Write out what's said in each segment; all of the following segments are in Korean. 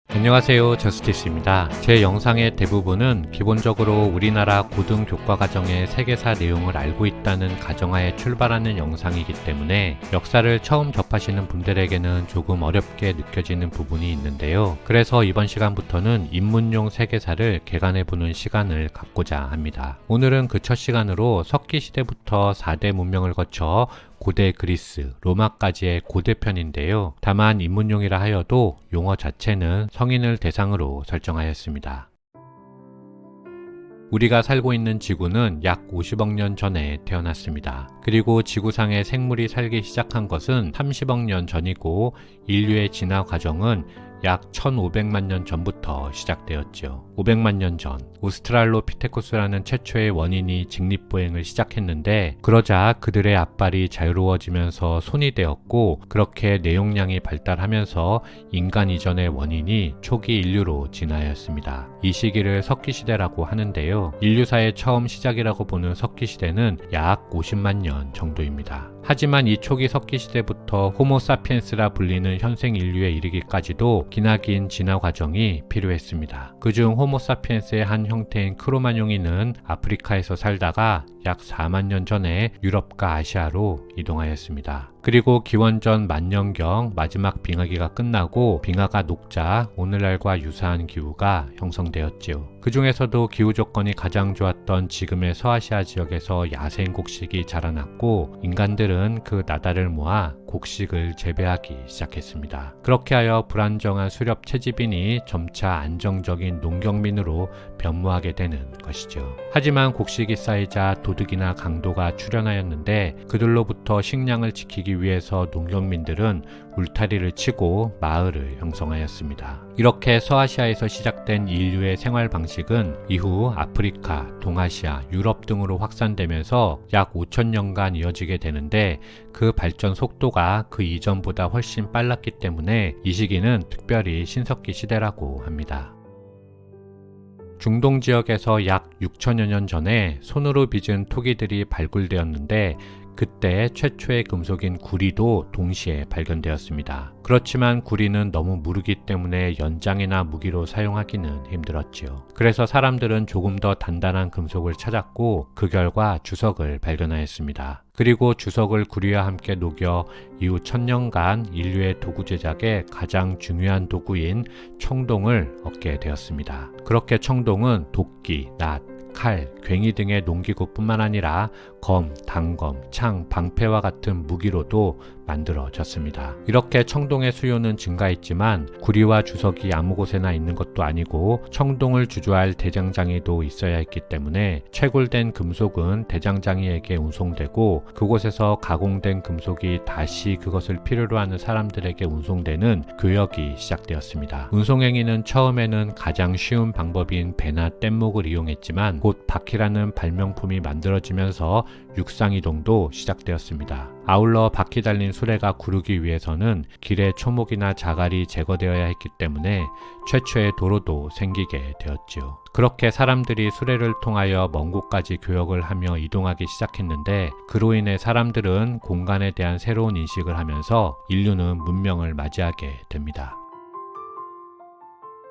안녕하세요, 저스티스입니다. 제 영상의 대부분은 기본적으로 우리나라 고등교과과정의 세계사 내용을 알고 있다는 가정하에 출발하는 영상이기 때문에 역사를 처음 접하시는 분들에게는 조금 어렵게 느껴지는 부분이 있는데요. 그래서 이번 시간부터는 입문용 세계사를 개관해보는 시간을 갖고자 합니다. 오늘은 그 첫 시간으로 석기시대부터 4대 문명을 거쳐 고대 그리스, 로마까지의 고대편인데요. 다만 입문용이라 하여도 용어 자체는 성인을 대상으로 설정하였습니다. 우리가 살고 있는 지구는 약 50억 년 전에 태어났습니다. 그리고 지구상의 생물이 살기 시작한 것은 30억 년 전이고 인류의 진화 과정은 약 1500만 년 전부터 시작되었죠. 500만 년 전, 오스트랄로피테쿠스라는 최초의 원인이 직립보행을 시작했는데 그러자 그들의 앞발이 자유로워지면서 손이 되었고 그렇게 내용량이 발달하면서 인간 이전의 원인이 초기 인류로 진화하였습니다. 이 시기를 석기시대라고 하는데요. 인류사의 처음 시작이라고 보는 석기시대는 약 50만 년 정도입니다. 하지만 이 초기 석기시대부터 호모사피엔스라 불리는 현생 인류에 이르기까지도 기나긴 진화 과정이 필요했습니다. 그중 호모사피엔스의 한 형태인 크로마뇽이는 아프리카에서 살다가 약 4만 년 전에 유럽과 아시아로 이동하였습니다. 그리고 기원전 만년경 마지막 빙하기가 끝나고 빙하가 녹자 오늘날과 유사한 기후가 형성되었지요. 그 중에서도 기후 조건이 가장 좋았던 지금의 서아시아 지역에서 야생 곡식이 자라났고 인간들은 그 나다를 모아 곡식을 재배하기 시작했습니다. 그렇게 하여 불안정한 수렵 채집인이 점차 안정적인 농경민으로 변모하게 되는 것이죠. 하지만 곡식이 쌓이자 도둑이나 강도가 출현하였는데 그들로부터 식량을 지키기 위해서 농경민들은 울타리를 치고 마을을 형성하였습니다. 이렇게 서아시아에서 시작된 인류의 생활 방식은 이후 아프리카, 동아시아, 유럽 등으로 확산되면서 약 5천년간 이어지게 되는데 그 발전 속도가 그 이전보다 훨씬 빨랐기 때문에 이 시기는 특별히 신석기 시대라고 합니다. 중동 지역에서 약 6천여 년 전에 손으로 빚은 토기들이 발굴되었는데 그때 최초의 금속인 구리도 동시에 발견되었습니다. 그렇지만 구리는 너무 무르기 때문에 연장이나 무기로 사용하기는 힘들었지요. 그래서 사람들은 조금 더 단단한 금속을 찾았고 그 결과 주석을 발견하였습니다. 그리고 주석을 구리와 함께 녹여 이후 1000년간 인류의 도구 제작에 가장 중요한 도구인 청동을 얻게 되었습니다. 그렇게 청동은 도끼, 낫, 칼, 괭이 등의 농기구뿐만 아니라 검, 단검, 창, 방패와 같은 무기로도 만들어졌습니다. 이렇게 청동의 수요는 증가했지만 구리와 주석이 아무 곳에나 있는 것도 아니고 청동을 주조할 대장장이도 있어야 했기 때문에 채굴된 금속은 대장장이에게 운송되고 그곳에서 가공된 금속이 다시 그것을 필요로 하는 사람들에게 운송되는 교역이 시작되었습니다. 운송행위는 처음에는 가장 쉬운 방법인 배나 뗏목을 이용했지만 곧 바퀴라는 발명품이 만들어지면서 육상이동도 시작되었습니다. 아울러 바퀴 달린 수레가 구르기 위해서는 길에 초목이나 자갈이 제거되어야 했기 때문에 최초의 도로도 생기게 되었지요. 그렇게 사람들이 수레를 통하여 먼 곳까지 교역을 하며 이동하기 시작했는데 그로 인해 사람들은 공간에 대한 새로운 인식을 하면서 인류는 문명을 맞이하게 됩니다.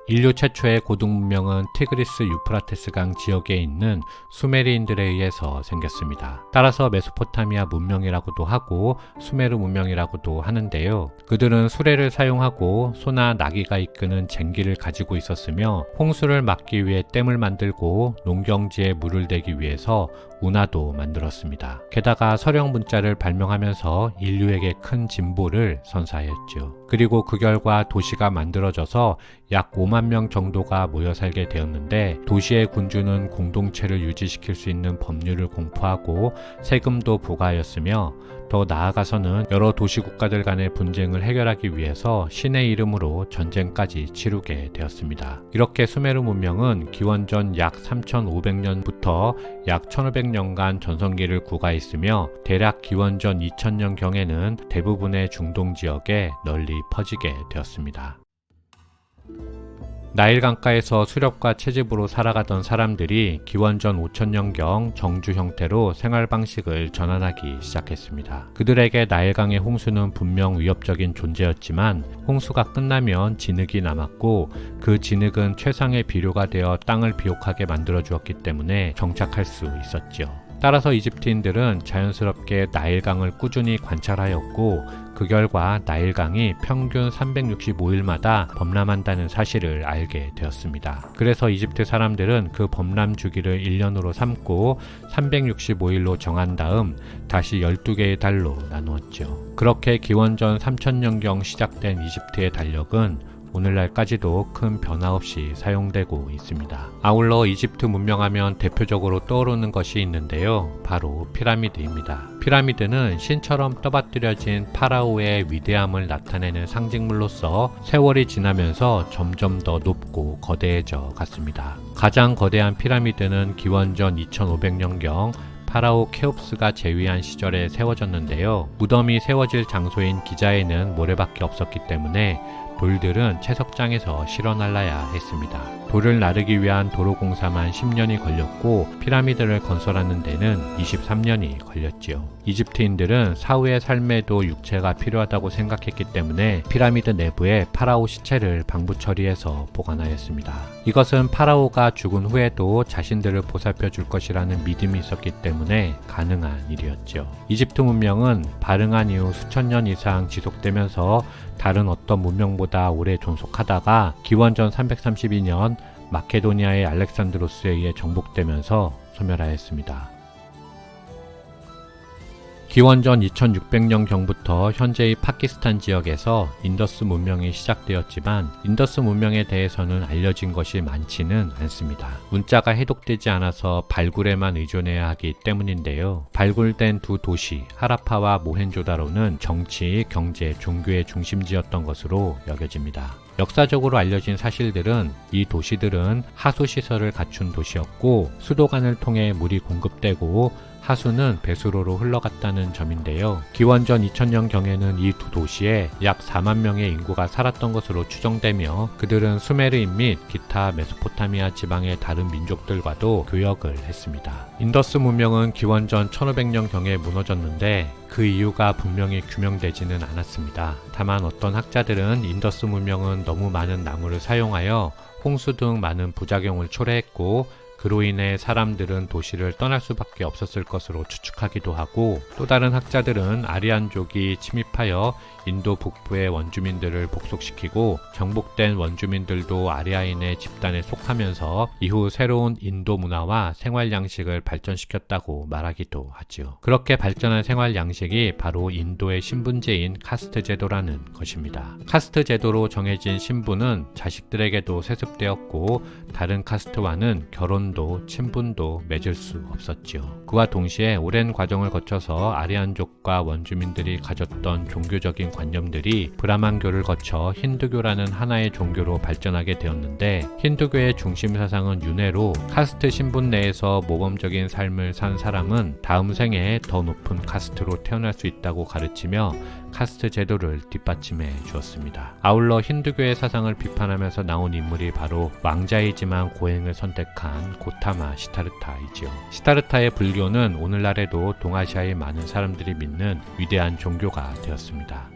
인류 최초의 고등문명은 티그리스 유프라테스강 지역에 있는 수메르인들에 의해서 생겼습니다. 따라서 메소포타미아 문명이라고도 하고 수메르 문명이라고도 하는데요. 그들은 수레를 사용하고 소나 나귀가 이끄는 쟁기를 가지고 있었으며 홍수를 막기 위해 댐을 만들고 농경지에 물을 대기 위해서 운하도 만들었습니다. 게다가 서령 문자를 발명하면서 인류에게 큰 진보를 선사하였죠. 그리고 그 결과 도시가 만들어져서 약 5만 명 정도가 모여 살게 되었는데 도시의 군주는 공동체를 유지시킬 수 있는 법률을 공포하고 세금도 부과하였으며 더 나아가서는 여러 도시 국가들 간의 분쟁을 해결하기 위해서 신의 이름으로 전쟁까지 치르게 되었습니다. 이렇게 수메르 문명은 기원전 약 3500년부터 약 1500년간 전성기를 구가했으며 대략 기원전 2000년경에는 대부분의 중동 지역에 널리 퍼지게 되었습니다. 나일 강가에서 수렵과 채집으로 살아가던 사람들이 기원전 5000년경 정주 형태로 생활 방식을 전환하기 시작했습니다. 그들에게 나일강의 홍수는 분명 위협적인 존재였지만 홍수가 끝나면 진흙이 남았고 그 진흙은 최상의 비료가 되어 땅을 비옥하게 만들어 주었기 때문에 정착할 수 있었죠. 따라서 이집트인들은 자연스럽게 나일강을 꾸준히 관찰하였고 그 결과 나일강이 평균 365일마다 범람한다는 사실을 알게 되었습니다. 그래서 이집트 사람들은 그 범람 주기를 1년으로 삼고 365일로 정한 다음 다시 12개의 달로 나누었죠. 그렇게 기원전 3000년경 시작된 이집트의 달력은 오늘날까지도 큰 변화 없이 사용되고 있습니다. 아울러 이집트 문명하면 대표적으로 떠오르는 것이 있는데요. 바로 피라미드입니다. 피라미드는 신처럼 떠받들여진 파라오의 위대함을 나타내는 상징물로서 세월이 지나면서 점점 더 높고 거대해져 갔습니다. 가장 거대한 피라미드는 기원전 2500년경 파라오 케옵스가 재위한 시절에 세워졌는데요. 무덤이 세워질 장소인 기자에는 모래밖에 없었기 때문에 돌들은 채석장에서 실어 날라야 했습니다. 돌을 나르기 위한 도로 공사만 10년이 걸렸고 피라미드를 건설하는 데는 23년이 걸렸지요. 이집트인들은 사후의 삶에도 육체가 필요하다고 생각했기 때문에 피라미드 내부에 파라오 시체를 방부 처리해서 보관하였습니다. 이것은 파라오가 죽은 후에도 자신들을 보살펴 줄 것이라는 믿음이 있었기 때문에 가능한 일이었죠. 이집트 문명은 발흥한 이후 수천 년 이상 지속되면서 다른 어떤 문명보다 오래 존속하다가 기원전 332년 마케도니아의 알렉산드로스에 의해 정복되면서 소멸하였습니다. 기원전 2600년경부터 현재의 파키스탄 지역에서 인더스 문명이 시작되었지만 인더스 문명에 대해서는 알려진 것이 많지는 않습니다. 문자가 해독되지 않아서 발굴에만 의존해야 하기 때문인데요. 발굴된 두 도시 하라파와 모헨조다로는 정치, 경제, 종교의 중심지였던 것으로 여겨집니다. 역사적으로 알려진 사실들은 이 도시들은 하수시설을 갖춘 도시였고 수도관을 통해 물이 공급되고 하수는 배수로로 흘러갔다는 점인데요. 기원전 2000년경에는 이 두 도시에 약 4만 명의 인구가 살았던 것으로 추정되며 그들은 수메르인 및 기타 메소포타미아 지방의 다른 민족들과도 교역을 했습니다. 인더스 문명은 기원전 1500년경에 무너졌는데 그 이유가 분명히 규명되지는 않았습니다. 다만 어떤 학자들은 인더스 문명은 너무 많은 나무를 사용하여 홍수 등 많은 부작용을 초래했고 그로 인해 사람들은 도시를 떠날 수밖에 없었을 것으로 추측하기도 하고 또 다른 학자들은 아리안족이 침입하여 인도 북부의 원주민들을 복속시키고 정복된 원주민들도 아리아인의 집단에 속하면서 이후 새로운 인도 문화와 생활 양식을 발전시켰다고 말하기도 하지요. 그렇게 발전한 생활 양식이 바로 인도의 신분제인 카스트 제도라는 것입니다. 카스트 제도로 정해진 신분은 자식들에게도 세습되었고 다른 카스트와는 결혼도 친분도 맺을 수 없었지요. 그와 동시에 오랜 과정을 거쳐서 아리안족과 원주민들이 가졌던 종교적인 관념들이 브라만교를 거쳐 힌두교라는 하나의 종교로 발전하게 되었는데 힌두교의 중심 사상은 윤회로 카스트 신분 내에서 모범적인 삶을 산 사람은 다음 생에 더 높은 카스트로 태어날 수 있다고 가르치며 카스트 제도를 뒷받침해 주었습니다. 아울러 힌두교의 사상을 비판하면서 나온 인물이 바로 왕자이지만 고행을 선택한 고타마 시타르타이지요. 시타르타의 불교는 오늘날에도 동아시아의 많은 사람들이 믿는 위대한 종교가 되었습니다.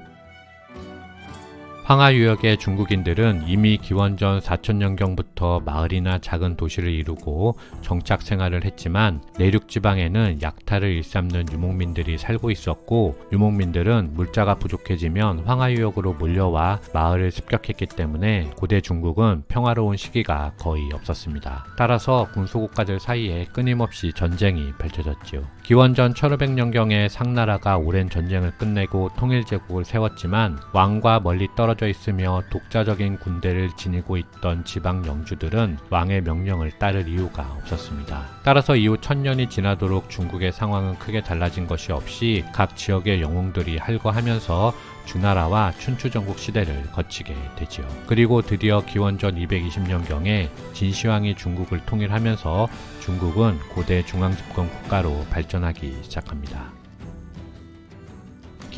황하유역의 중국인들은 이미 기원전 4000년경부터 마을이나 작은 도시를 이루고 정착 생활을 했지만 내륙 지방에는 약탈을 일삼는 유목민들이 살고 있었고 유목민들은 물자가 부족해지면 황하유역으로 몰려와 마을을 습격했기 때문에 고대 중국은 평화로운 시기가 거의 없었습니다. 따라서 군소국가들 사이에 끊임없이 전쟁이 펼쳐졌지요. 기원전 1500년경에 상나라가 오랜 전쟁을 끝내고 통일제국을 세웠지만 왕과 멀리 떨어져 있으며 독자적인 군대를 지니고 있던 지방 영주들은 왕의 명령을 따를 이유가 없었습니다. 따라서 이후 1000년이 지나도록 중국의 상황은 크게 달라진 것이 없이 각 지역의 영웅들이 할거하면서 주나라와 춘추전국 시대를 거치게 되지요. 그리고 드디어 기원전 220년경에 진시황이 중국을 통일하면서 중국은 고대 중앙집권 국가로 발전하기 시작합니다.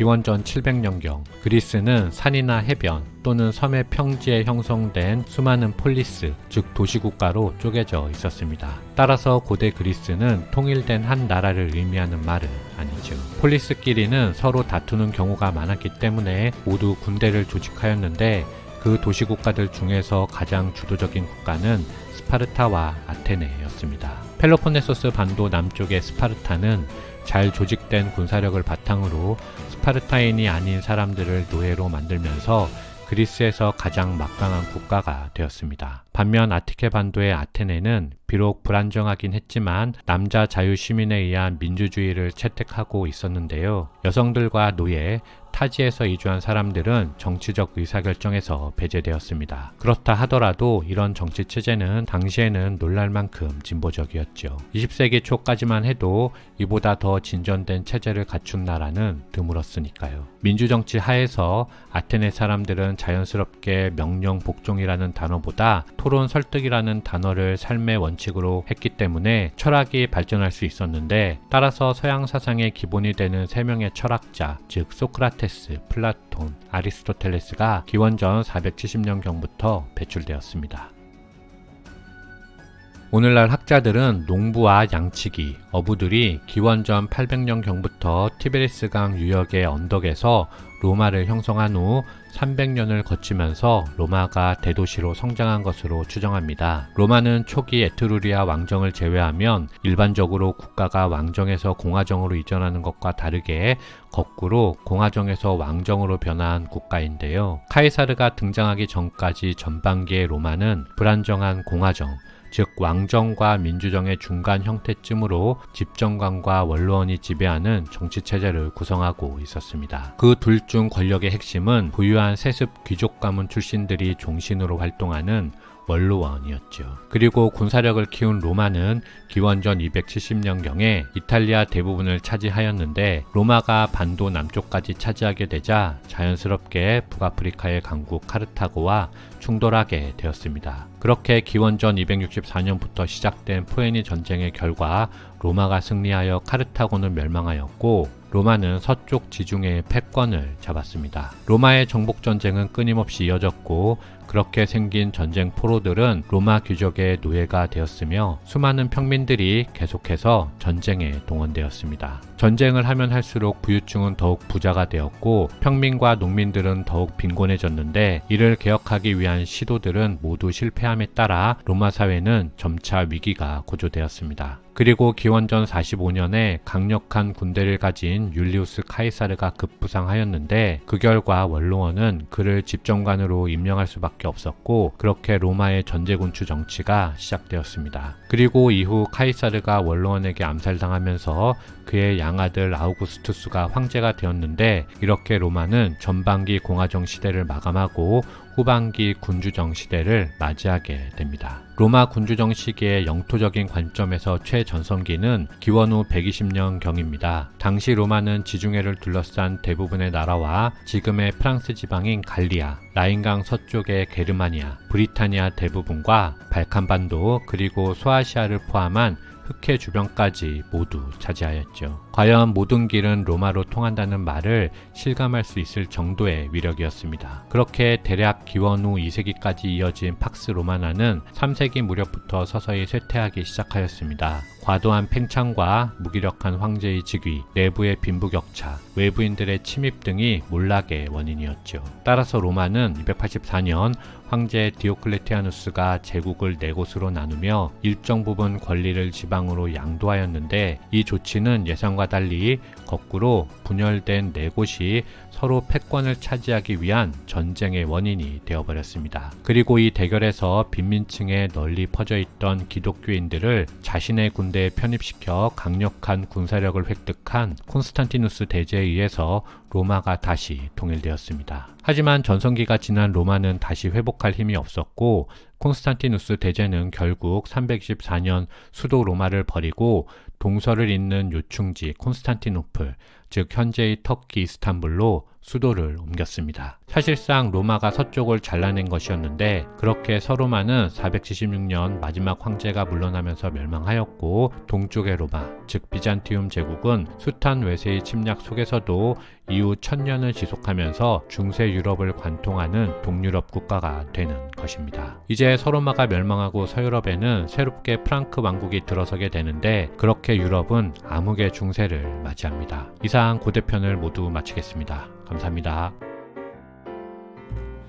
기원전 700년경 그리스는 산이나 해변 또는 섬의 평지에 형성된 수많은 폴리스, 즉 도시국가로 쪼개져 있었습니다. 따라서 고대 그리스는 통일된 한 나라를 의미하는 말은 아니죠. 폴리스끼리는 서로 다투는 경우가 많았기 때문에 모두 군대를 조직하였는데 그 도시국가들 중에서 가장 주도적인 국가는 스파르타와 아테네였습니다. 펠로폰네소스 반도 남쪽의 스파르타는 잘 조직된 군사력을 바탕으로 스파르타인이 아닌 사람들을 노예로 만들면서 그리스에서 가장 막강한 국가가 되었습니다. 반면 아티케 반도의 아테네는 비록 불안정하긴 했지만 남자 자유 시민에 의한 민주주의를 채택하고 있었는데요. 여성들과 노예, 타지에서 이주한 사람들은 정치적 의사결정에서 배제되었습니다. 그렇다 하더라도 이런 정치 체제는 당시에는 놀랄 만큼 진보적이었죠. 20세기 초까지만 해도 이보다 더 진전된 체제를 갖춘 나라는 드물었으니까요. 민주정치 하에서 아테네 사람들은 자연스럽게 명령 복종이라는 단어보다 토론 설득이라는 단어를 삶의 원칙으로 했기 때문에 철학이 발전할 수 있었는데, 따라서 서양 사상의 기본이 되는 세 명의 철학자, 즉 소크라테스, 플라톤, 아리스토텔레스가 기원전 470년경부터 배출되었습니다. 오늘날 학자들은 농부와 양치기, 어부들이 기원전 800년경부터 티베리스강 유역의 언덕에서 로마를 형성한 후 300년을 거치면서 로마가 대도시로 성장한 것으로 추정합니다. 로마는 초기 에트루리아 왕정을 제외하면 일반적으로 국가가 왕정에서 공화정으로 이전하는 것과 다르게 거꾸로 공화정에서 왕정으로 변화한 국가인데요. 카이사르가 등장하기 전까지 전반기의 로마는 불안정한 공화정, 즉 왕정과 민주정의 중간 형태쯤으로 집정관과 원로원이 지배하는 정치체제를 구성하고 있었습니다. 그 둘 중 권력의 핵심은 부유한 세습 귀족 가문 출신들이 종신으로 활동하는 원로원이었죠. 그리고 군사력을 키운 로마는 기원전 270년경에 이탈리아 대부분을 차지하였는데, 로마가 반도 남쪽까지 차지하게 되자 자연스럽게 북아프리카의 강국 카르타고와 충돌하게 되었습니다. 그렇게 기원전 264년부터 시작된 포에니 전쟁의 결과 로마가 승리하여 카르타고는 멸망하였고, 로마는 서쪽 지중해의 패권을 잡았습니다. 로마의 정복전쟁은 끊임없이 이어졌고, 그렇게 생긴 전쟁 포로들은 로마 귀족의 노예가 되었으며 수많은 평민들이 계속해서 전쟁에 동원되었습니다. 전쟁을 하면 할수록 부유층은 더욱 부자가 되었고 평민과 농민들은 더욱 빈곤해졌는데, 이를 개혁하기 위한 시도들은 모두 실패함에 따라 로마 사회는 점차 위기가 고조되었습니다. 그리고 기원전 45년에 강력한 군대를 가진 율리우스 카이사르가 급부상하였는데, 그 결과 원로원은 그를 집정관으로 임명할 수밖에 없었고, 그렇게 로마의 전제군주 정치가 시작되었습니다. 그리고 이후 카이사르가 원로원에게 암살당하면서 그의 양아들 아우구스투스가 황제가 되었는데, 이렇게 로마는 전반기 공화정 시대를 마감하고 후반기 군주정 시대를 맞이하게 됩니다. 로마 군주정 시기의 영토적인 관점에서 최전성기는 기원 후 120년경입니다. 당시 로마는 지중해를 둘러싼 대부분의 나라와 지금의 프랑스 지방인 갈리아, 라인강 서쪽의 게르마니아, 브리타니아 대부분과 발칸반도, 그리고 소아시아를 포함한 흑해 주변까지 모두 차지하였죠. 과연 모든 길은 로마로 통한다는 말을 실감할 수 있을 정도의 위력이었습니다. 그렇게 대략 기원 후 2세기까지 이어진 팍스 로마나는 3세기 무렵부터 서서히 쇠퇴하기 시작하였습니다. 과도한 팽창과 무기력한 황제의 즉위, 내부의 빈부격차, 외부인들의 침입 등이 몰락의 원인이었죠. 따라서 로마는 284년 황제 디오클레티아누스가 제국을 4곳으로 나누며 일정 부분 권리를 지방으로 양도하였는데, 이 조치는 예상과 달리 거꾸로 분열된 4곳이 서로 패권을 차지하기 위한 전쟁의 원인이 되어버렸습니다. 그리고 이 대결에서 빈민층에 널리 퍼져 있던 기독교인들을 자신의 군대에 편입시켜 강력한 군사력을 획득한 콘스탄티누스 대제에 의해서 로마가 다시 통일되었습니다. 하지만 전성기가 지난 로마는 다시 회복할 힘이 없었고, 콘스탄티누스 대제는 결국 324년 수도 로마를 버리고 동서를 잇는 요충지 콘스탄티노플, 즉 현재의 터키 이스탄불로 수도를 옮겼습니다. 사실상 로마가 서쪽을 잘라낸 것이었는데 그렇게 서로마는 476년 마지막 황제가 물러나면서 멸망하였고 동쪽의 로마, 즉 비잔티움 제국은 숱한 외세의 침략 속에서도 이후 1000년을 지속하면서 중세 유럽을 관통하는 동유럽 국가가 되는 것입니다. 이제 서로마가 멸망하고 서유럽에는 새롭게 프랑크 왕국이 들어서게 되는데 그렇게 유럽은 암흑의 중세를 맞이합니다. 이상 고대편을 모두 마치겠습니다. 감사합니다.